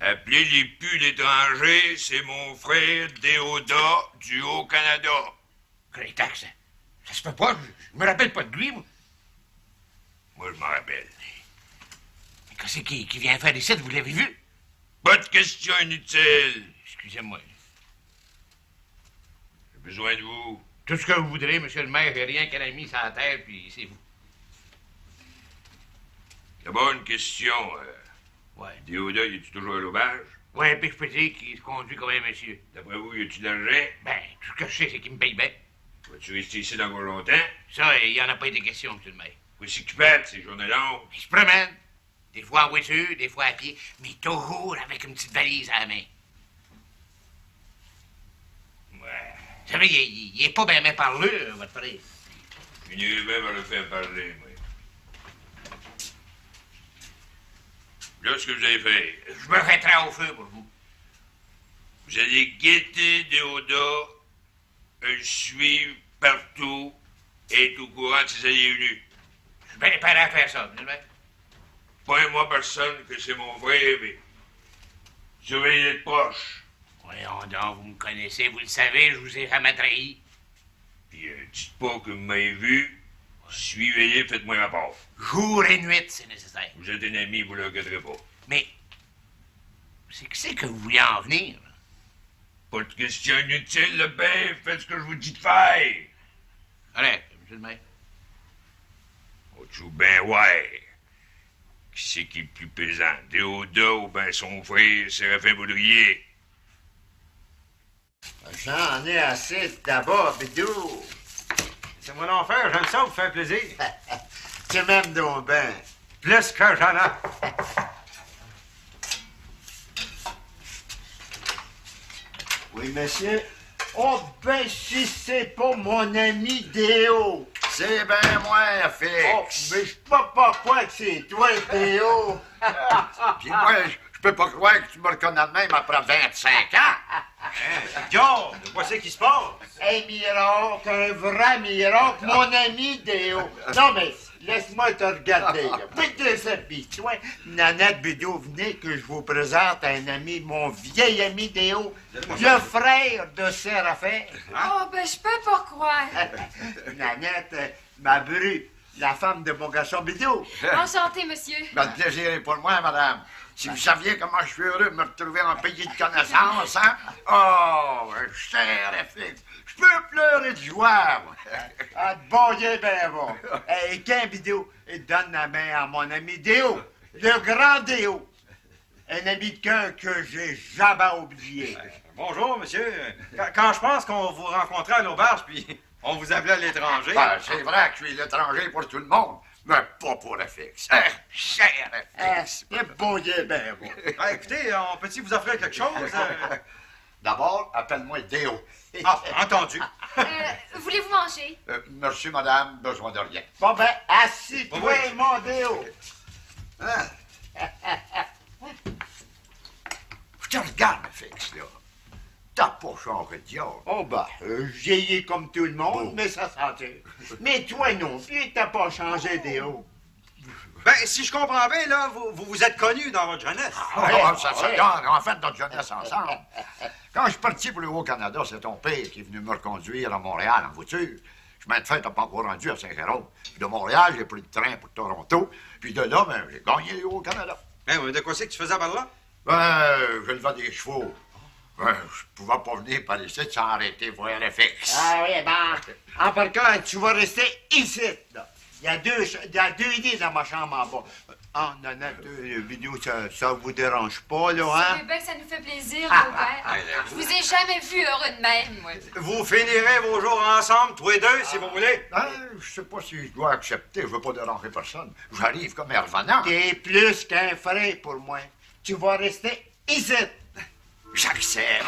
Appelez-les plus l'étranger, c'est mon frère Déoda du Haut-Canada. Crétax, ça se peut pas, je me rappelle pas de lui, moi. Moi, je m'en rappelle. Mais qu'est-ce qui vient faire ici, vous l'avez vu? Pas de questions inutiles. Excusez-moi. J'ai besoin de vous. Tout ce que vous voudrez, monsieur le maire, j'ai rien qu'elle a mis sur la terre, puis c'est vous. D'abord, une question. Ouais. Déoda, y a-tu toujours un l'auberge? Ouais, puis je peux dire qu'il se conduit comme un monsieur. D'après vous, y a-tu de l'argent? Ben, tout ce que je sais, c'est qu'il me paye bien. Vas-tu rester ici encore longtemps? Ça, il y en a pas été question, monsieur le maire. Voici qui pète, ces journées longues. Il se promène. Des fois en voiture, des fois à pied, mais toujours avec une petite valise à la main. Ouais. Vous savez, il est pas bien parleux, votre frère. Je finirai bien par le faire parler, moi. Là, ce que vous allez faire, Je me mettrai au feu pour vous. vous allez guetter Déoda, le suivre partout et être au courant de ses alliés venus. Je suis bien prêt à faire ça, monsieur le maire. Pas moi personne que c'est mon frère, mais Surveillez de proche. Voyons donc, vous me connaissez, vous le savez, je vous ai jamais trahi. Puis dites pas que vous m'avez vu. Suivez-les, faites-moi rapport. Jour et nuit, c'est nécessaire. Vous êtes un ami, vous le regretterez pas. Mais, c'est que vous voulez en venir? Pas de question inutile, le bain, faites ce que je vous dis de faire. Arrête, monsieur le maire. On joue ben ouais. Qui c'est qui est plus pesant, Déodat ou ben son frère, Séraphin Baudrier? J'en ai assez d'abord, bidou. C'est mon enfer, j'aime ça, vous faire plaisir. Tu m'aimes donc ben. Plus que j'en ai. Oui, monsieur. Oh, ben, si c'est pas mon ami Déo. C'est ben moi, Félix. Oh, mais je peux pas croire que c'est toi, Déo. Puis moi, je peux pas croire que tu me reconnais de même après 25 ans. Regarde, voici ce qui se passe. Un miracle, un vrai miracle, mon ami Déo. Non, mais laisse-moi te regarder. Puis déshabille-toi. Nanette Bidou, venez que je vous présente un ami, mon vieil ami Déo, le frère de Séraphin. Oh, ben, je peux pas croire. Nanette, ma bru, la femme de mon garçon Bidou. Enchanté, monsieur. Ben, le plaisir est pour moi, madame. Si vous saviez comment je suis heureux de me retrouver en pays de connaissance, hein? Oh, cher Félix, je peux pleurer de joie, moi. Ah, bon Dieu, ben bon. Et qu'un Bidou, donne la main à mon ami Déo, le grand Déo. Un ami de cœur que j'ai jamais oublié. Bonjour, monsieur. Quand je pense qu'on va vous rencontrer à l'auberge, puis on vous appelait à l'étranger. Ben, c'est vrai que je suis l'étranger pour tout le monde, mais pas pour FX. Cher FX. Bon Dieu, ben bon. Écoutez, on peut-il vous offrir quelque chose? D'abord, appelle-moi Déo. Ah, entendu. Voulez-vous manger? Merci, madame, besoin de rien. Bon, ben, assis-toi, mon Déo. Je te regarde, FX, là. T'as pas changé de diable. Oh, ben, vieilli comme tout le monde, mais ça sentait. Mais toi non plus, t'as pas changé, Déo. Ben, si je comprends bien, là, vous êtes connus dans votre jeunesse. Ça se regarde, en fait, notre jeunesse ensemble. Quand je suis parti pour le Haut-Canada, c'est ton père qui est venu me reconduire à Montréal en voiture. Chemin de fer, t'as pas encore rendu à Saint-Jérôme. Puis de Montréal, j'ai pris le train pour Toronto. Puis de là, ben, j'ai gagné le Haut-Canada. Ben, de quoi c'est que tu faisais par là? Ben, j'élevais des chevaux. Ben, je pouvais pas venir par ici sans arrêter voir FX. Ah oui, ben, en par contre, tu vas rester ici, là. Il y a deux lits dans ma chambre en bas. Ah, Nanette, vidéo, ça vous dérange pas, là, hein? C'est bien que ça nous fait plaisir, beau-père. Je vous ai jamais vu heureux de même, moi. Vous finirez vos jours ensemble, tous les deux, si vous voulez. Je sais pas si je dois accepter, je veux pas déranger personne. J'arrive comme un revenant. T'es plus qu'un frère pour moi. Tu vas rester ici. J'accepte.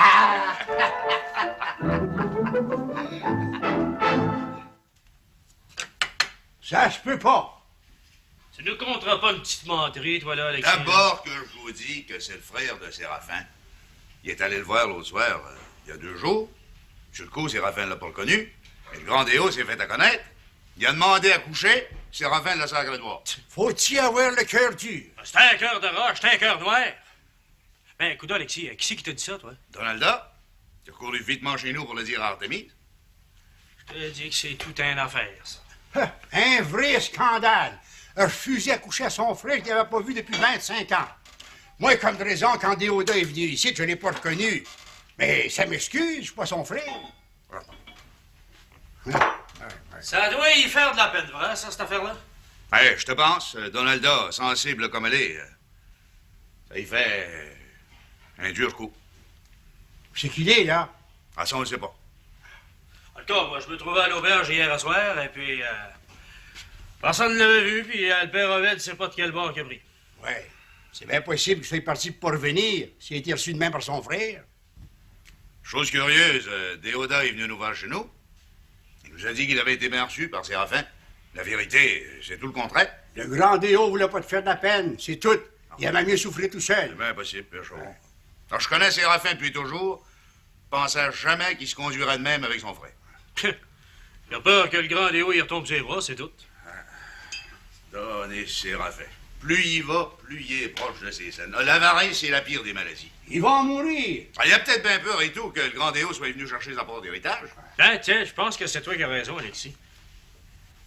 Ça se peut pas. Tu ne compteras pas une petite menterie, toi, là, Alexis. D'abord que je vous dis que c'est le frère de Séraphin. Il est allé le voir l'autre soir, il y a 2 jours. Sur le coup, Séraphin ne l'a pas reconnu. Et le grand Déo s'est fait à connaître. Il a demandé à coucher. Séraphin l'a sacré de voir. Faut-il avoir le cœur dur? C'est un cœur de roche, c'est un cœur noir. Ben, écoute, Alexis, qui c'est qui t'a dit ça, toi? Donalda, tu as couru vitement chez nous pour le dire à Artemise. Je te dis que c'est tout une affaire, ça. Un vrai scandale. Refuser à coucher à son frère qu'il n'avait pas vu depuis 25 ans. Moi, comme de raison, quand Déodat est venu ici, je ne l'ai pas reconnu. Mais ça m'excuse, je suis pas son frère. Ça doit y faire de la peine, vrai, ça, cette affaire-là? Hey, je te pense, Donalda, sensible comme elle est, ça y fait un dur coup. C'est qu'il est, là? Ah, ça, on le sait pas. En tout cas, moi, je me trouvais à l'auberge hier à soir, et puis... personne ne l'avait vu, puis le père Oved ne sait pas de quel bord qu'il a pris. Ouais. C'est bien possible qu'il soit parti pour pas revenir s'il a été reçu de même par son frère. Chose curieuse, Déodat est venu nous voir chez nous. Il nous a dit qu'il avait été bien reçu par Séraphin. La vérité, c'est tout le contraire. Le grand Déo voulait pas te faire de la peine, c'est tout. Il aimait mieux souffrir tout seul. C'est bien possible, pire chose. Alors, je connais Séraphin depuis toujours. Je pensais jamais qu'il se conduirait de même avec son frère. Il a peur que le grand Léo y retombe sur les bras, c'est tout. Donnez Séraphin. Plus il va, plus il est proche de ses scènes. L'avarice, c'est la pire des maladies. Il va en mourir. Il a peut-être bien peur et tout que le grand Déo soit venu chercher sa part d'héritage. Tiens, je pense que c'est toi qui as raison, Alexis.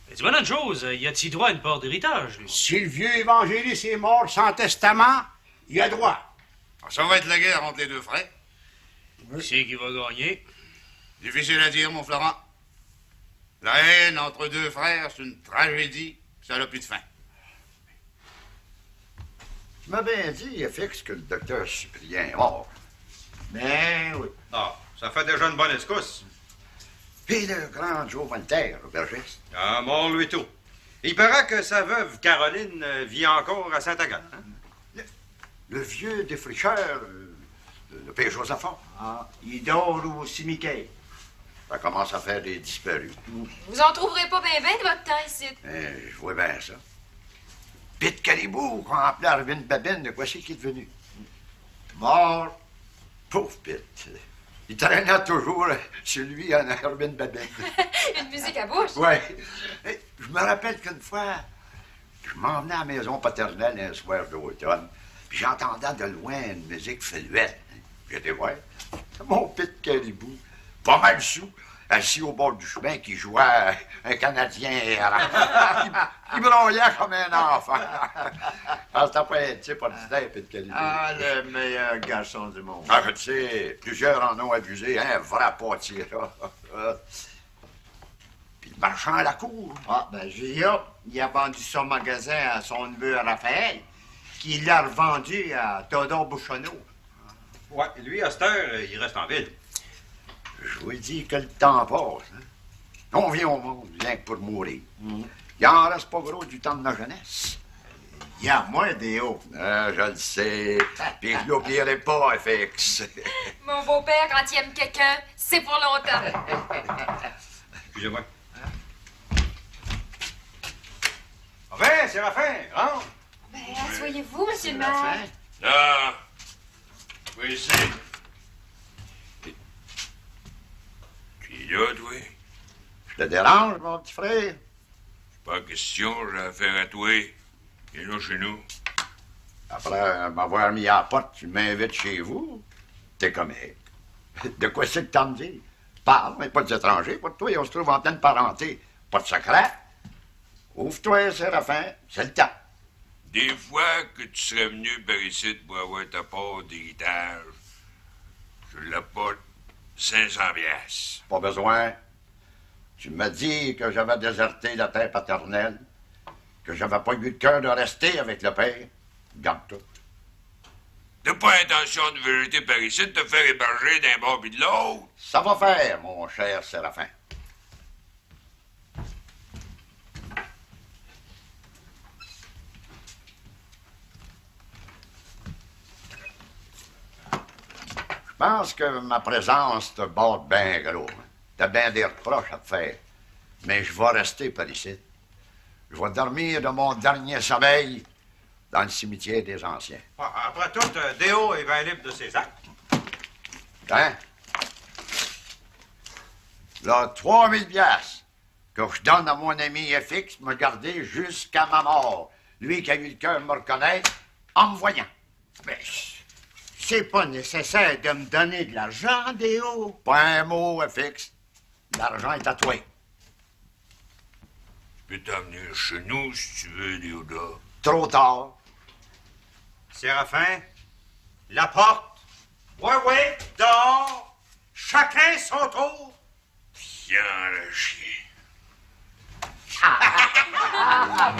Mais dis-moi une chose, y a-t-il droit à une part d'héritage, lui? Si le vieux évangéliste est mort sans testament, il a droit. Ça va être la guerre entre les deux frères. Qui c'est qui va gagner? Difficile à dire, mon Florent. La haine entre deux frères, c'est une tragédie, ça n'a plus de fin. Tu m'as bien dit, FX, que le docteur Cyprien est mort. Ben oui. Ah, ça fait déjà une bonne escousse. Puis le grand Joe Voltaire, l'aubergiste. Ah, mort lui tout. Il paraît que sa veuve Caroline vit encore à Saint-Agathe. Hein? Le vieux défricheur, le père Josaphat. Ah, il dort au cimetière. Ça commence à faire des disparus. Vous en trouverez pas bien de votre temps ici. Je vois bien ça. Pete Caribou, qu'on appelait Arvin Babine, de quoi c'est qu'il est devenu? Mort. Pauvre Pete. Il traînait toujours chez lui en Arvin Babine. Une musique à bouche. Oui. Je me rappelle qu'une fois, je m'en venais à la maison paternelle un soir d'automne, puis j'entendais de loin une musique fluette. J'étais voir. Mon Pete Caribou, pas mal sous, assis au bord du chemin, qui jouait un Canadien errant. Il bronillait comme un enfant. C'était pas un type ordinaire, Pete Caribou. Ah, le meilleur garçon du monde. Ah, je sais, plusieurs en ont abusé, un vrai pâtier. Puis le marchand à la cour. Ah, ben, J.A., il a vendu son magasin à son neveu Raphaël, qui l'a revendu à Théodore Bouchonneau. Ouais, lui, à cette heure, il reste en ville. Je vous dis que le temps passe. Hein? On vient au monde rien que pour mourir. Il en reste pas gros du temps de ma jeunesse. Il y a moins Déo. Je le sais. Puis je l'oublierai pas, FX. Mon beau-père, quand il aime quelqu'un, c'est pour longtemps. Excusez-moi. Ah ben, Séraphin, rentre. Ben, asseyez-vous, monsieur le maire. Ah, oui, c'est... Tu es là, toi? Je te dérange, mon petit frère? Pas question, j'ai affaire à toi. Viens là chez nous. Après m'avoir mis à la porte, tu m'invites chez vous? T'es comique. De quoi c'est que t'as me dit? Parle, mais pas des étrangers. Pour toi, on se trouve en pleine parenté. Pas de secret. Ouvre-toi, Séraphin. C'est le temps. Des fois que tu serais venu par ici pour avoir ta part d'héritage, je l'apporte 500 piastres. Pas besoin. Tu m'as dit que j'avais déserté la terre paternelle, que j'avais pas eu le cœur de rester avec le père. Garde tout. T'as pas intention de vérité par ici, de te faire héberger d'un bord puis de l'autre? Ça va faire, mon cher Séraphin. Je pense que ma présence te borde bien gros. T'as bien des reproches à te faire. Mais je vais rester par ici. Je vais dormir de mon dernier sommeil dans le cimetière des anciens. Après tout, Déo est bien libre de ses actes. Hein? Là, 3000 piastres que je donne à mon ami FX me garder jusqu'à ma mort. Lui qui a eu le cœur de me reconnaître en me voyant. Mais c'est pas nécessaire de me donner de l'argent, Déo. Pas un mot, FX. L'argent est à toi. Je peux t'emmener chez nous si tu veux, Léoda. Trop tard. Séraphin, la porte. Oui, dehors. Chacun son tour. Tiens, le chien. Ah!